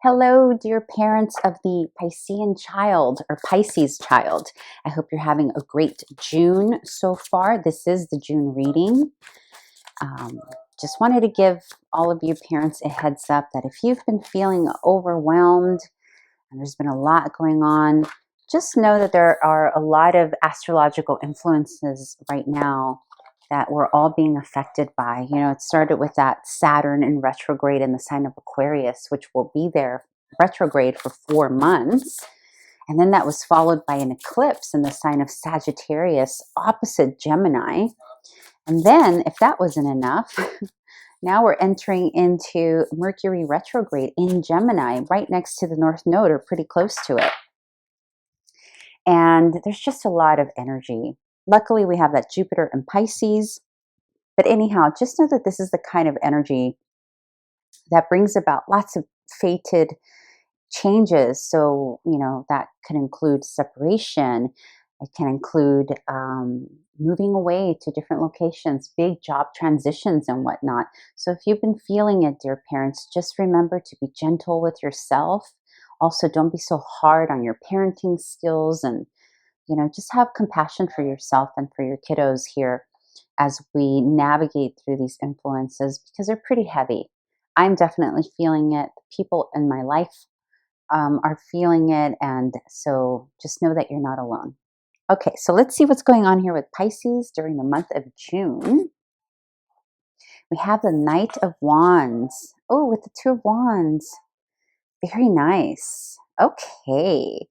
Hello, dear parents of the Piscean child or Pisces child. I hope you're having a great June so far. This is the June reading. Um, just wanted to give all of you parents a heads up that if you've been feeling overwhelmed and there's been a lot going on, just know that there are a lot of astrological influences right now that we're all being affected by. You know, it started with that Saturn in retrograde in the sign of Aquarius, which will be there retrograde for 4 months. And then that was followed by an eclipse in the sign of Sagittarius opposite Gemini. And then, if that wasn't enough, now we're entering into Mercury retrograde in Gemini, right next to the North Node or pretty close to it. And there's just a lot of energy. Luckily, we have that Jupiter in Pisces. But anyhow, just know that this is the kind of energy that brings about lots of fated changes. So, you know, that can include separation. It can include moving away to different locations, big job transitions and whatnot. So if you've been feeling it, dear parents, just remember to be gentle with yourself. Also, don't be so hard on your parenting skills and, you know, just have compassion for yourself and for your kiddos here as we navigate through these influences because they're pretty heavy. I'm definitely feeling it. People in my life are feeling it. And so just know that you're not alone. Okay, so let's see what's going on here with Pisces during the month of June. We have the Knight of Wands. Oh, with the Two of Wands. Very nice. Okay.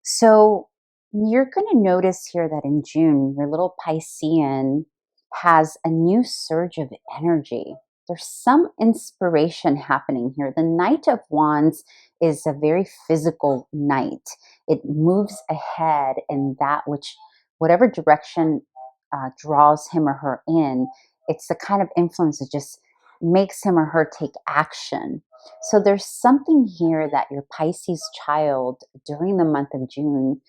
So you're going to notice here that in June, your little Piscean has a new surge of energy. There's some inspiration happening here. The Knight of Wands is a very physical knight. It moves ahead in that which, whatever direction draws him or her in, it's the kind of influence that just makes him or her take action. So there's something here that your Pisces child during the month of June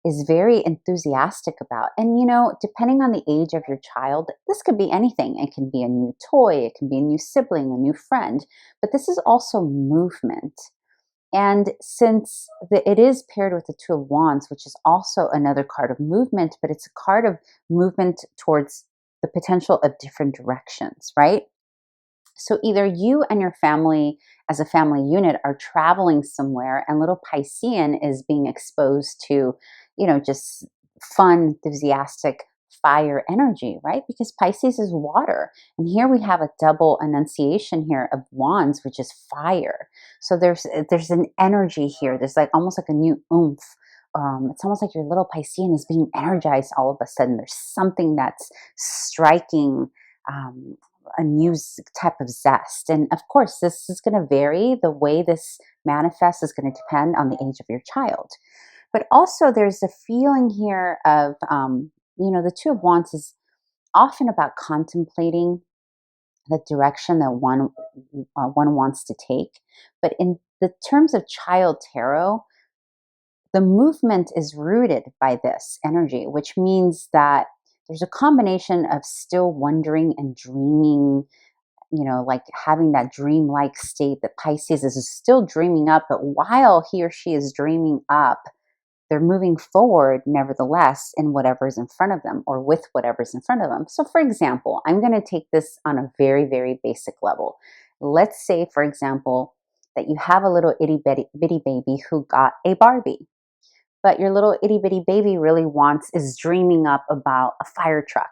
is very enthusiastic about. And, you know, depending on the age of your child, this could be anything. It can be a new toy, it can be a new sibling, a new friend, but this is also movement. And since it is paired with the Two of Wands, which is also another card of movement, but it's a card of movement towards the potential of different directions, right? So either you and your family as a family unit are traveling somewhere and little Piscean is being exposed to, you know, just fun, enthusiastic fire energy, right? Because Pisces is water. And here we have a double enunciation here of wands, which is fire. So there's an energy here. There's like almost like a new oomph. It's almost like your little Piscean is being energized all of a sudden. There's something that's striking a new type of zest. And of course, this is going to vary. The way this manifests is going to depend on the age of your child. But also, there's a feeling here of, you know, the Two of Wands is often about contemplating the direction that one wants to take. But in the terms of child tarot, the movement is rooted by this energy, which means that there's a combination of still wondering and dreaming, you know, like having that dreamlike state that Pisces is still dreaming up, but while he or she is dreaming up, they're moving forward nevertheless in whatever's in front of them or with whatever's in front of them. So for example, I'm going to take this on a very, very basic level. Let's say, for example, that you have a little itty bitty baby who got a Barbie, but your little itty bitty baby really is dreaming up about a fire truck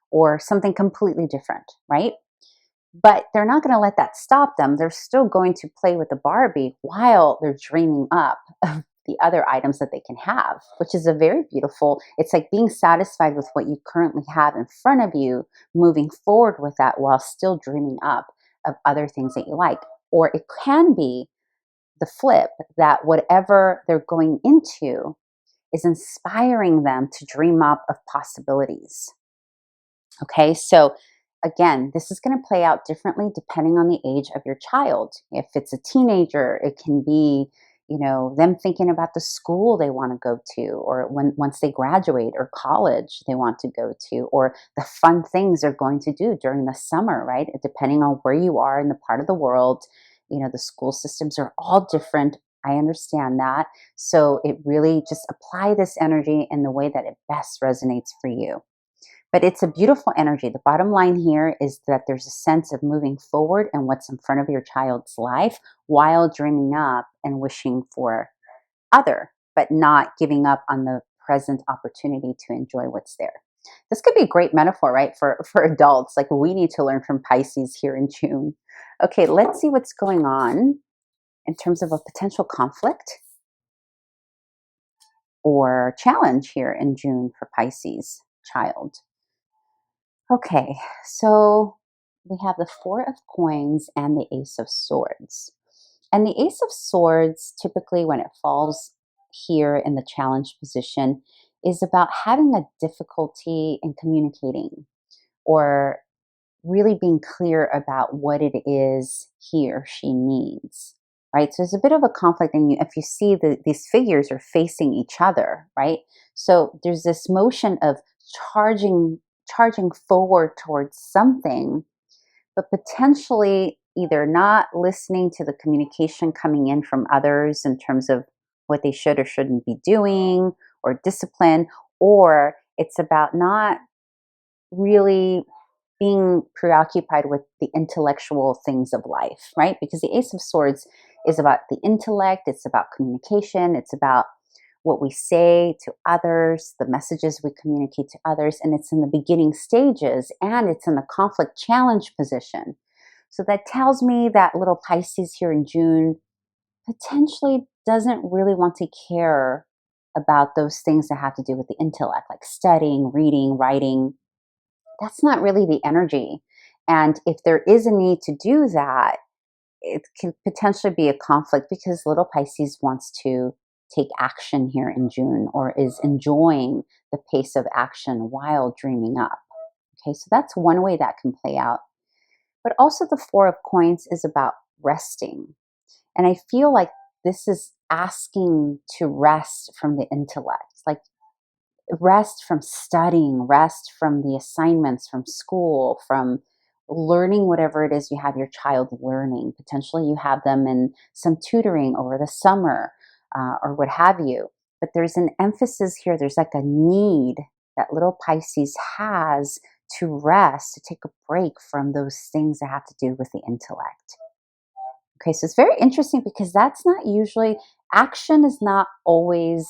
or something completely different, right? But they're not going to let that stop them. They're still going to play with the Barbie while they're dreaming up of the other items that they can have, which is a very beautiful, it's like being satisfied with what you currently have in front of you, moving forward with that while still dreaming up of other things that you like. Or it can be the flip, that whatever they're going into is inspiring them to dream up of possibilities. Okay, so again, this is going to play out differently depending on the age of your child. If it's a teenager, it can be, you know, them thinking about the school they want to go to, or once they graduate, or college they want to go to, or the fun things they're going to do during the summer, right? Depending on where you are in the part of the world, The school systems are all different. I understand that. So it really just apply this energy in the way that it best resonates for you. But it's a beautiful energy. The bottom line here is that there's a sense of moving forward and what's in front of your child's life while dreaming up and wishing for other, but not giving up on the present opportunity to enjoy what's there. This could be a great metaphor, right? For adults. Like we need to learn from Pisces here in June. Okay, let's see what's going on in terms of a potential conflict or challenge here in June for Pisces child. Okay, so we have the Four of Coins and the Ace of Swords. And the Ace of Swords, typically when it falls here in the challenge position, is about having a difficulty in communicating or really being clear about what it is he or she needs, right? So there's a bit of a conflict, and if you see these figures are facing each other, right? So there's this motion of charging charging forward towards something, but potentially either not listening to the communication coming in from others in terms of what they should or shouldn't be doing or discipline, or it's about not really being preoccupied with the intellectual things of life, right? Because the Ace of Swords is about the intellect, it's about communication, it's about what we say to others, the messages we communicate to others, and it's in the beginning stages and it's in the conflict challenge position. So that tells me that little Pisces here in June potentially doesn't really want to care about those things that have to do with the intellect, like studying, reading, writing. That's not really the energy. And if there is a need to do that, it can potentially be a conflict because little Pisces wants to take action here in June or is enjoying the pace of action while dreaming up. Okay, so that's one way that can play out. But also, the Four of Coins is about resting. And I feel like this is asking to rest from the intellect. Like rest from studying, rest from the assignments from school, from learning whatever it is you have your child learning. Potentially you have them in some tutoring over the summer or what have you. But there's an emphasis here, there's like a need that little Pisces has to rest, to take a break from those things that have to do with the intellect. Okay, so it's very interesting because that's not usually, action is not always,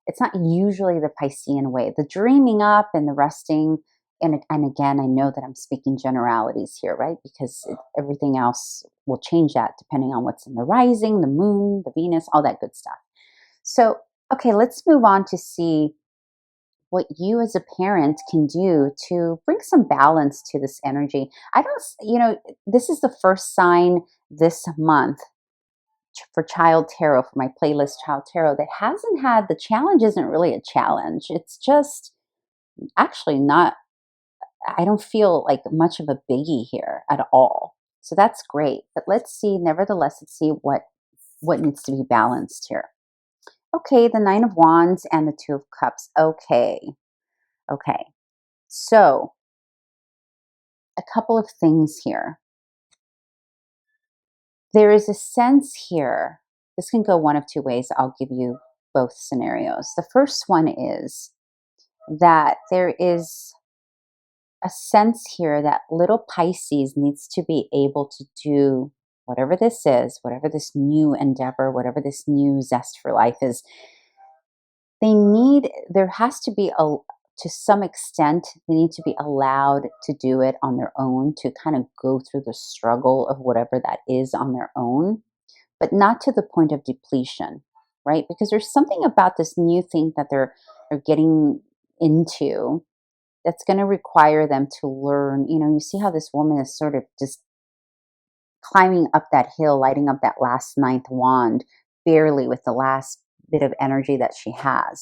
it's not usually the Piscean way. The dreaming up and the resting, and again, I know that I'm speaking generalities here, right? Because everything else will change that depending on what's in the rising, the moon, the Venus, all that good stuff. So, okay, let's move on to see what you as a parent can do to bring some balance to this energy. I don't, this is the first sign this month for Child Tarot, for my playlist Child Tarot, that hasn't had, the challenge isn't really a challenge. It's just actually not, I don't feel like much of a biggie here at all. So that's great. But nevertheless, let's see what needs to be balanced here. Okay, the Nine of Wands and the Two of Cups. Okay. So a couple of things here. There is a sense here, this can go one of two ways. I'll give you both scenarios. The first one is that there is a sense here that little Pisces needs to be able to do whatever this is, whatever this new endeavor, whatever this new zest for life is. There has to be to some extent, they need to be allowed to do it on their own, to kind of go through the struggle of whatever that is on their own, but not to the point of depletion, right? Because there's something about this new thing that they're getting into that's going to require them to learn. You see how this woman is sort of just climbing up that hill, lighting up that last ninth wand, barely with the last bit of energy that she has.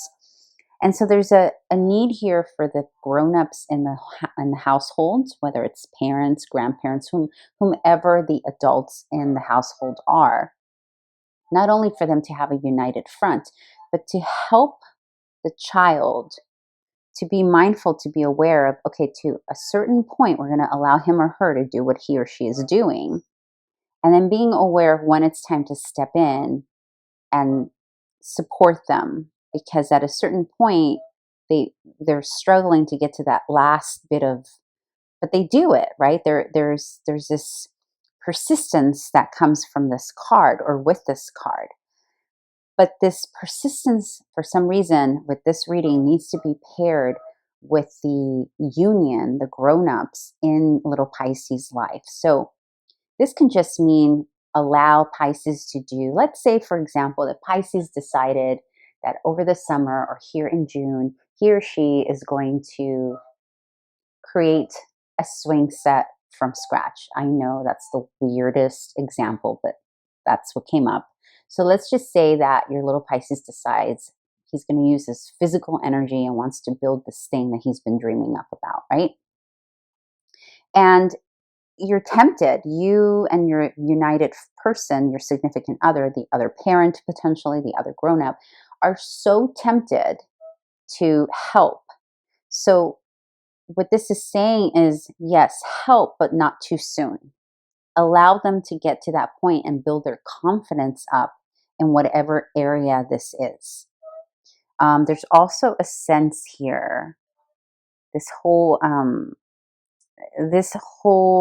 And so there's a need here for the grown-ups in the households, whether it's parents, grandparents, whomever the adults in the household are, not only for them to have a united front, but to help the child to be mindful, to be aware of, okay, to a certain point, we're going to allow him or her to do what he or she is doing. And then being aware of when it's time to step in and support them, because at a certain point they're struggling to get to that last bit of, but they do it, right? There's this persistence that comes from this card or with this card. But this persistence, for some reason, with this reading needs to be paired with the union, the grown-ups in little Pisces life. So this can just mean allow Pisces to do, let's say, for example, that Pisces decided that over the summer or here in June, he or she is going to create a swing set from scratch. I know that's the weirdest example, but that's what came up. So let's just say that your little Pisces decides he's going to use his physical energy and wants to build this thing that he's been dreaming up about, right? And you're tempted, you and your united person, your significant other, the other parent, potentially the other grown up, are so tempted to help. So what this is saying is, yes, help, but not too soon. Allow them to get to that point and build their confidence up in whatever area this is. There's also a sense here, this whole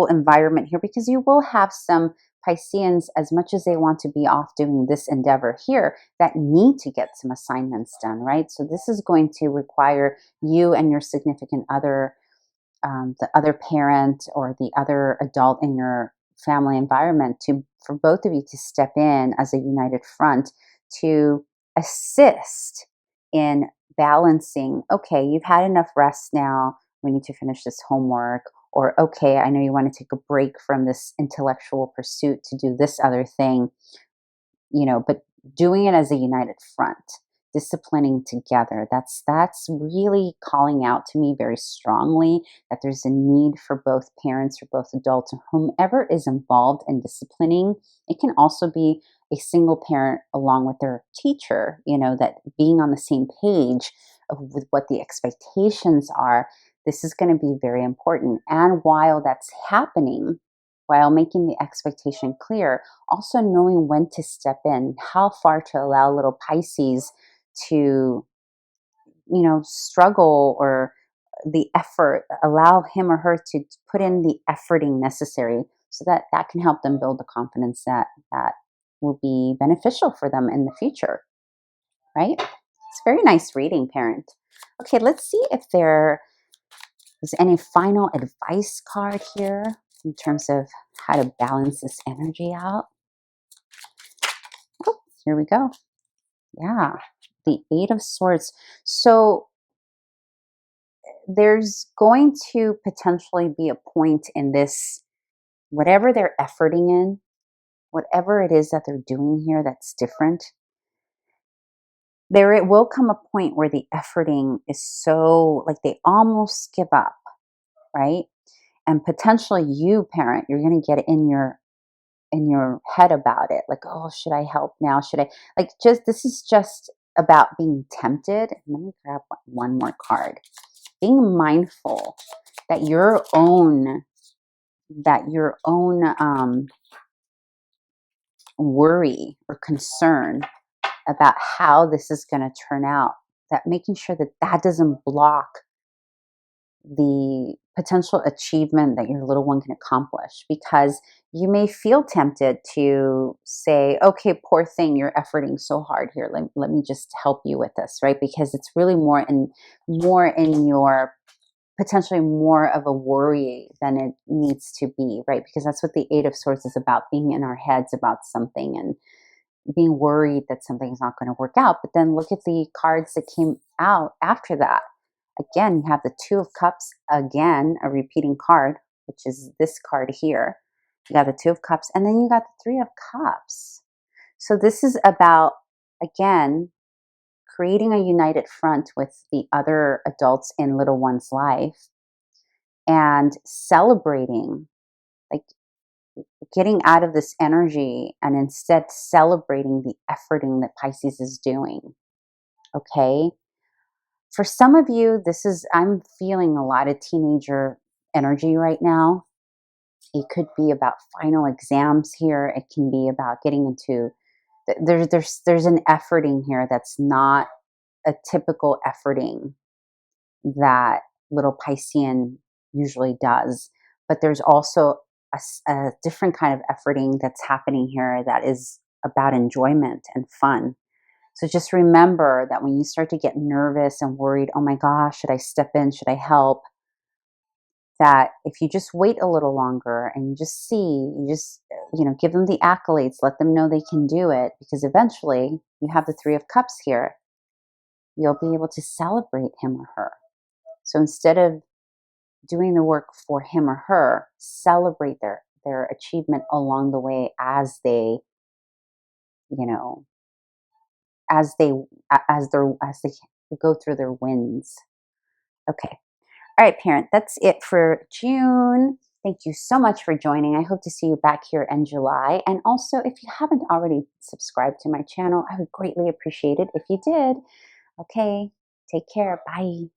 environment here, because you will have some Pisceans, as much as they want to be off doing this endeavor here, that need to get some assignments done, right? So this is going to require you and your significant other, the other parent or the other adult in your family environment, for both of you to step in as a united front to assist in balancing. Okay, you've had enough rest now. We need to finish this homework. Or, okay, I know you want to take a break from this intellectual pursuit to do this other thing, but doing it as a united front, disciplining together. That's really calling out to me very strongly that there's a need for both parents or both adults or whomever is involved in disciplining. It can also be a single parent along with their teacher, that being on the same page with what the expectations are. This is going to be very important. And while that's happening, while making the expectation clear, also knowing when to step in, how far to allow little Pisces to, struggle, or the effort, allow him or her to put in the efforting necessary so that that can help them build the confidence that will be beneficial for them in the future, right? It's a very nice reading, parent. Okay, let's see if there is any final advice card here in terms of how to balance this energy out. Oh, here we go. Yeah, the Eight of Swords. So there's going to potentially be a point in this, whatever they're efforting in, whatever it is that they're doing here that's different, it will come a point where the efforting is so, like, they almost give up, right? And potentially you, parent, you're going to get in your head about it, like, oh, should I help now? Should I, like, this is just about being tempted. Let me grab one more card. Being mindful that your own worry or concern about how this is going to turn out, that making sure that that doesn't block the potential achievement that your little one can accomplish. Because you may feel tempted to say, okay, poor thing, you're efforting so hard here, let me just help you with this, right? Because it's really more in your, potentially more of a worry than it needs to be, right? Because that's what the Eight of Swords is about, being in our heads about something and being worried that something's not going to work out. But then look at the cards that came out after that. Again, you have the Two of Cups, again, a repeating card, which is this card here. You got the Two of Cups, and then you got the Three of Cups. So this is about, again, creating a united front with the other adults in little one's life and celebrating, like, getting out of this energy and instead celebrating the efforting that Pisces is doing. Okay? For some of you, I'm feeling a lot of teenager energy right now. It could be about final exams here. It can be about getting into there's an efforting here that's not a typical efforting that little Piscean usually does. But there's also a different kind of efforting that's happening here that is about enjoyment and fun. So just remember that when you start to get nervous and worried, oh my gosh, should I step in? Should I help? That if you just wait a little longer and you just see, you just, give them the accolades, let them know they can do it, because eventually you have the Three of Cups here. You'll be able to celebrate him or her. So instead of doing the work for him or her, celebrate their achievement along the way as they, you know, as they go through their wins. Okay. All right, parent, that's it for June. Thank you so much for joining. I hope to see you back here in July. And also, if you haven't already subscribed to my channel, I would greatly appreciate it if you did. Okay, take care. Bye.